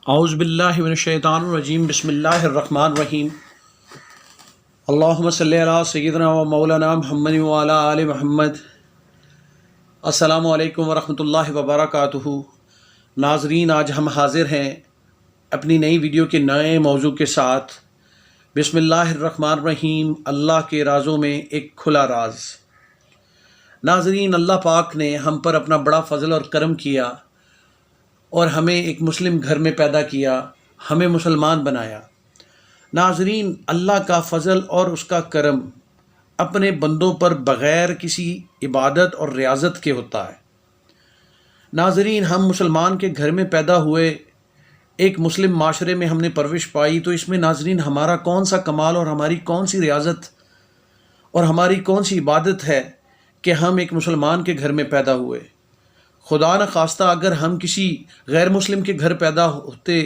اعوذ باللہ من الشیطان الرجیم بسم اللہ الرحمن الرحیم اللہم صلی علی سیدنا و مولانا محمد وعلی آل محمد۔ السلام علیکم ورحمۃ اللہ وبرکاتہ۔ ناظرین، آج ہم حاضر ہیں اپنی نئی ویڈیو کے نئے موضوع کے ساتھ۔ بسم اللہ الرحمن الرحیم، اللہ کے رازوں میں ایک کھلا راز۔ ناظرین، اللہ پاک نے ہم پر اپنا بڑا فضل اور کرم کیا اور ہمیں ایک مسلم گھر میں پیدا کیا، ہمیں مسلمان بنایا۔ ناظرین، اللہ کا فضل اور اس کا کرم اپنے بندوں پر بغیر کسی عبادت اور ریاضت کے ہوتا ہے۔ ناظرین، ہم مسلمان کے گھر میں پیدا ہوئے، ایک مسلم معاشرے میں ہم نے پرورش پائی، تو اس میں ناظرین ہمارا کون سا کمال اور ہماری کون سی ریاضت اور ہماری کون سی عبادت ہے کہ ہم ایک مسلمان کے گھر میں پیدا ہوئے۔ خدا نخواستہ اگر ہم کسی غیر مسلم کے گھر پیدا ہوتے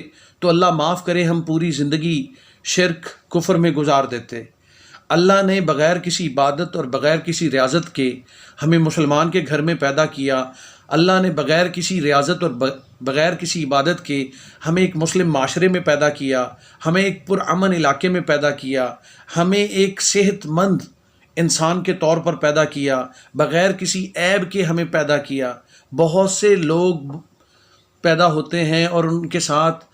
تو اللہ معاف کرے، ہم پوری زندگی شرک کفر میں گزار دیتے۔ اللہ نے بغیر کسی عبادت اور بغیر کسی ریاضت کے ہمیں مسلمان کے گھر میں پیدا کیا۔ اللہ نے بغیر کسی ریاضت اور بغیر کسی عبادت کے ہمیں ایک مسلم معاشرے میں پیدا کیا، ہمیں ایک پرامن علاقے میں پیدا کیا، ہمیں ایک صحت مند انسان کے طور پر پیدا کیا، بغیر کسی عیب کے ہمیں پیدا کیا۔ بہت سے لوگ پیدا ہوتے ہیں اور ان کے ساتھ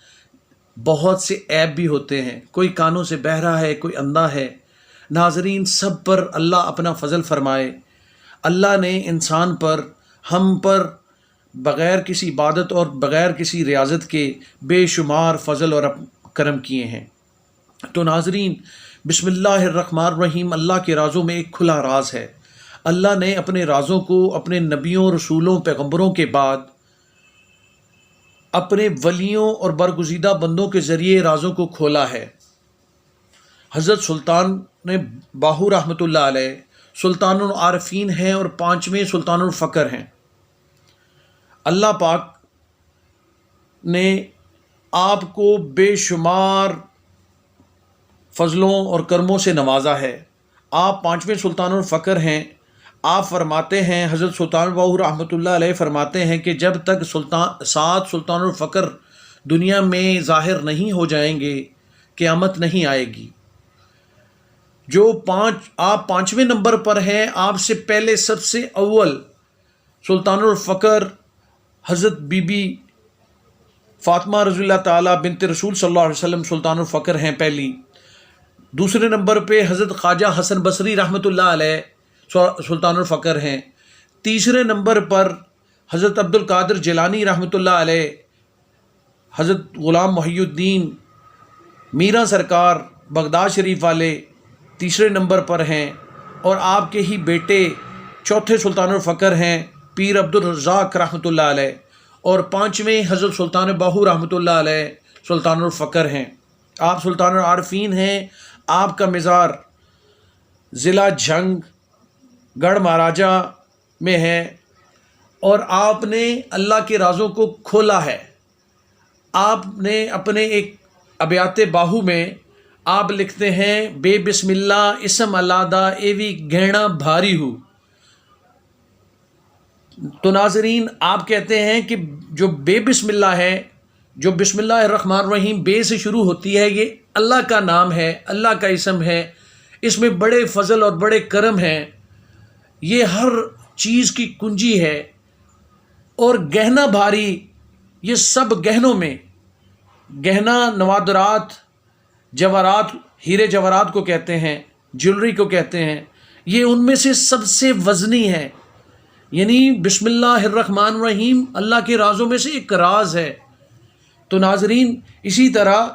بہت سے عیب بھی ہوتے ہیں، کوئی کانوں سے بہرا ہے، کوئی اندھا ہے۔ ناظرین، سب پر اللہ اپنا فضل فرمائے۔ اللہ نے انسان پر، ہم پر بغیر کسی عبادت اور بغیر کسی ریاضت کے بے شمار فضل اور کرم کیے ہیں۔ تو ناظرین، بسم اللہ الرحمن الرحیم، اللہ کے رازوں میں ایک کھلا راز ہے۔ اللہ نے اپنے رازوں کو اپنے نبیوں، رسولوں، پیغمبروں کے بعد اپنے ولیوں اور برگزیدہ بندوں کے ذریعے رازوں کو کھولا ہے۔ حضرت سلطان باہو رحمۃ اللہ علیہ سلطان العارفین ہیں اور 5ویں سلطان الفقر ہیں۔ اللہ پاک نے آپ کو بے شمار فضلوں اور کرموں سے نوازا ہے۔ آپ 5ویں سلطان الفقر ہیں۔ آپ فرماتے ہیں، حضرت سلطان باہو رحمۃ اللہ علیہ فرماتے ہیں کہ جب تک 7 سلطان الفقر دنیا میں ظاہر نہیں ہو جائیں گے، قیامت نہیں آئے گی۔ آپ 5ویں نمبر پر ہیں۔ آپ سے پہلے سب سے اول سلطان الفقر حضرت بی بی فاطمہ رضی اللہ تعالیٰ بنت رسول صلی اللہ علیہ وسلم سلطان الفقر ہیں پہلی۔ دوسرے نمبر پہ حضرت خواجہ حسن بصری رحمۃ اللہ علیہ سلطان الفقر ہیں۔ تیسرے نمبر پر حضرت عبد القادر جیلانی رحمۃ اللہ علیہ، حضرت غلام محی الدین میرا سرکار بغداد شریف والے تیسرے نمبر پر ہیں، اور آپ کے ہی بیٹے چوتھے سلطان الفقر ہیں پیر عبد الرزاق رحمۃ اللہ علیہ، اور 5ویں حضرت سلطان باہو رحمۃ اللہ علیہ سلطان الفقر ہیں۔ آپ سلطان العارفین ہیں۔ آپ کا مزار ضلع جھنگ گڑھ مہاراجہ میں ہے، اور آپ نے اللہ کے رازوں کو کھولا ہے۔ آپ نے اپنے ایک ابیات باہو میں آپ لکھتے ہیں، بے بسم اللہ اسم علادہ ایوی گہنا بھاری ہو۔ تو ناظرین، آپ کہتے ہیں کہ جو بے بسم اللہ ہے، جو بسم اللہ الرحمن الرحیم بے سے شروع ہوتی ہے، یہ اللہ کا نام ہے، اللہ کا اسم ہے۔ اس میں بڑے فضل اور بڑے کرم ہیں، یہ ہر چیز کی کنجی ہے۔ اور گہنا بھاری، یہ سب گہنوں میں، گہنا نوادرات، جواہرات، ہیرے جواہرات کو کہتے ہیں، جیولری کو کہتے ہیں، یہ ان میں سے سب سے وزنی ہے۔ یعنی بسم اللہ الرحمن الرحیم اللہ کے رازوں میں سے ایک راز ہے۔ تو ناظرین، اسی طرح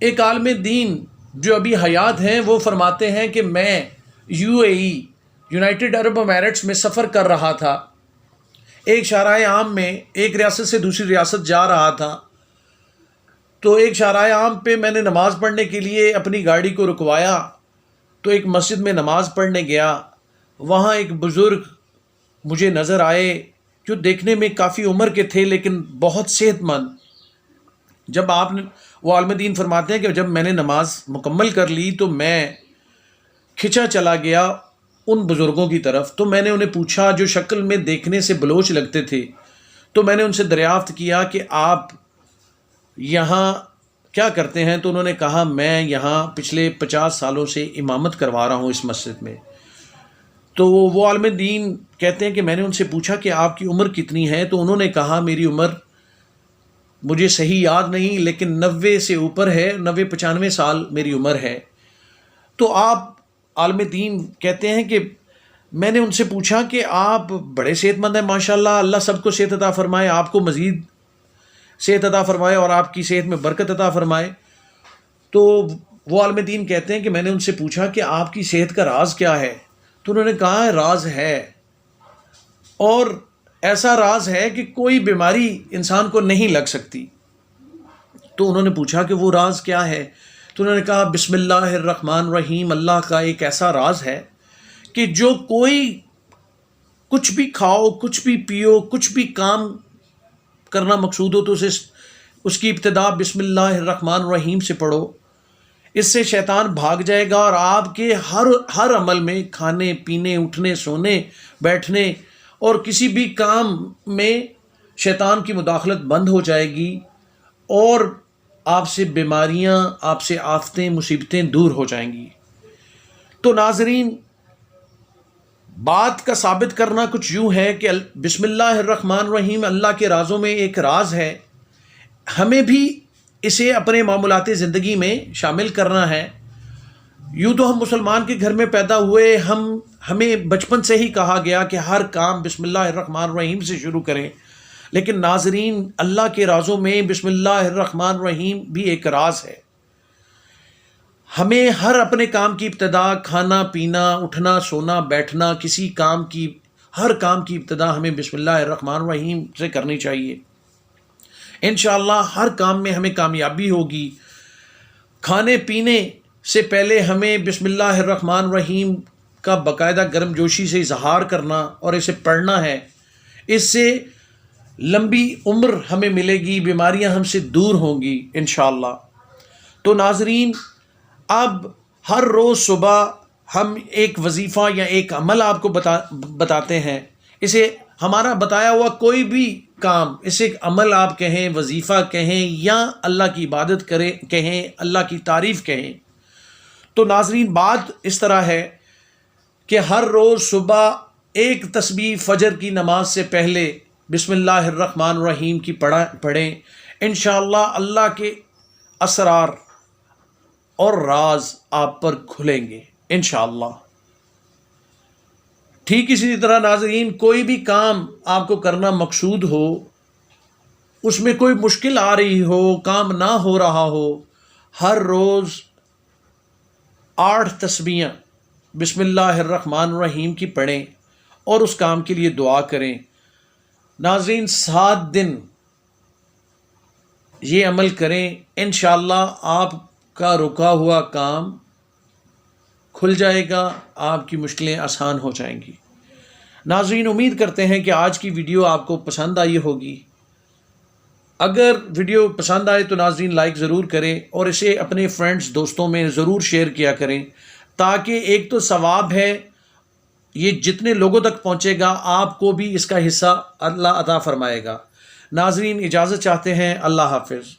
ایک عالم دین جو ابھی حیات ہیں، وہ فرماتے ہیں کہ میں UAE یونائٹڈ عرب امارٹس میں سفر کر رہا تھا۔ ایک شاہراہ عام میں ایک ریاست سے دوسری ریاست جا رہا تھا، تو ایک شاہراہ عام پہ میں نے نماز پڑھنے کے لیے اپنی گاڑی کو رکوایا، تو ایک مسجد میں نماز پڑھنے گیا۔ وہاں ایک بزرگ مجھے نظر آئے جو دیکھنے میں کافی عمر کے تھے لیکن بہت صحت مند۔ جب وہ عالم دین فرماتے ہیں کہ جب میں نے نماز مکمل کر لی تو میں کھنچا چلا گیا ان بزرگوں کی طرف، تو میں نے انہیں پوچھا، جو شکل میں دیکھنے سے بلوچ لگتے تھے، تو میں نے ان سے دریافت کیا کہ آپ یہاں کیا کرتے ہیں؟ تو انہوں نے کہا میں یہاں پچھلے 50 سالوں سے امامت کروا رہا ہوں اس مسجد میں۔ تو وہ عالم دین کہتے ہیں کہ میں نے ان سے پوچھا کہ آپ کی عمر کتنی ہے؟ تو انہوں نے کہا میری عمر مجھے صحیح یاد نہیں لیکن 90 سے اوپر ہے، 90-95 سال میری عمر ہے۔ تو آپ عالم دین کہتے ہیں کہ میں نے ان سے پوچھا کہ آپ بڑے صحت مند ہیں ماشاءاللہ، اللہ سب کو صحت عطا فرمائے، آپ کو مزید صحت عطا فرمائے اور آپ کی صحت میں برکت عطا فرمائے۔ تو وہ عالم دین کہتے ہیں کہ میں نے ان سے پوچھا کہ آپ کی صحت کا راز کیا ہے؟ تو انہوں نے کہا راز ہے، اور ایسا راز ہے کہ کوئی بیماری انسان کو نہیں لگ سکتی۔ تو انہوں نے پوچھا کہ وہ راز کیا ہے؟ تو انہوں نے کہا بسم اللہ الرحمن الرحیم، اللہ کا ایک ایسا راز ہے کہ جو کوئی کچھ بھی کھاؤ، کچھ بھی پیو، کچھ بھی کام کرنا مقصود ہو تو اس کی ابتدا بسم اللہ الرحمن الرحیم سے پڑھو، اس سے شیطان بھاگ جائے گا اور آپ کے ہر عمل میں، کھانے پینے، اٹھنے سونے بیٹھنے اور کسی بھی کام میں شیطان کی مداخلت بند ہو جائے گی، اور آپ سے بیماریاں، آپ سے آفتیں، مصیبتیں دور ہو جائیں گی۔ تو ناظرین، بات کا ثابت کرنا کچھ یوں ہے کہ بسم اللہ الرحمن الرحیم اللہ کے رازوں میں ایک راز ہے، ہمیں بھی اسے اپنے معاملات زندگی میں شامل کرنا ہے۔ یوں تو ہم مسلمان کے گھر میں پیدا ہوئے، ہمیں بچپن سے ہی کہا گیا کہ ہر کام بسم اللہ الرحمن الرحیم سے شروع کریں، لیکن ناظرین اللہ کے رازوں میں بسم اللہ الرحمن الرحیم بھی ایک راز ہے۔ ہمیں ہر اپنے کام کی ابتدا، کھانا پینا، اٹھنا سونا بیٹھنا، ہر کام کی ابتدا ہمیں بسم اللہ الرحمن الرحیم سے کرنی چاہیے۔ انشاءاللہ ہر کام میں ہمیں کامیابی ہوگی۔ کھانے پینے سے پہلے ہمیں بسم اللہ الرحمن الرحیم کا باقاعدہ گرم جوشی سے اظہار کرنا اور اسے پڑھنا ہے، اس سے لمبی عمر ہمیں ملے گی، بیماریاں ہم سے دور ہوں گی انشاءاللہ۔ تو ناظرین، اب ہر روز صبح ہم ایک وظیفہ یا ایک عمل آپ کو بتاتے ہیں، اسے ہمارا بتایا ہوا کوئی بھی کام، اسے عمل آپ کہیں، وظیفہ کہیں، یا اللہ کی عبادت کہیں، اللہ کی تعریف کہیں۔ تو ناظرین بات اس طرح ہے کہ ہر روز صبح ایک تسبیح فجر کی نماز سے پہلے بسم اللہ الرحمن الرحیم کی پڑھیں، انشاءاللہ اللہ کے اسرار اور راز آپ پر کھلیں گے انشاءاللہ۔ ٹھیک اسی طرح ناظرین، کوئی بھی کام آپ کو کرنا مقصود ہو، اس میں کوئی مشکل آ رہی ہو، کام نہ ہو رہا ہو، ہر روز 8 تسبیحاں بسم اللہ الرحمن الرحیم کی پڑھیں اور اس کام کے لیے دعا کریں۔ ناظرین 7 دن یہ عمل کریں، انشاءاللہ آپ کا رکا ہوا کام کھل جائے گا، آپ کی مشکلیں آسان ہو جائیں گی۔ ناظرین امید کرتے ہیں کہ آج کی ویڈیو آپ کو پسند آئی ہوگی۔ اگر ویڈیو پسند آئے تو ناظرین لائک ضرور کریں اور اسے اپنے فرینڈز دوستوں میں ضرور شیئر کیا کریں، تاکہ ایک تو ثواب ہے، یہ جتنے لوگوں تک پہنچے گا آپ کو بھی اس کا حصہ اللہ عطا فرمائے گا۔ ناظرین اجازت چاہتے ہیں، اللہ حافظ۔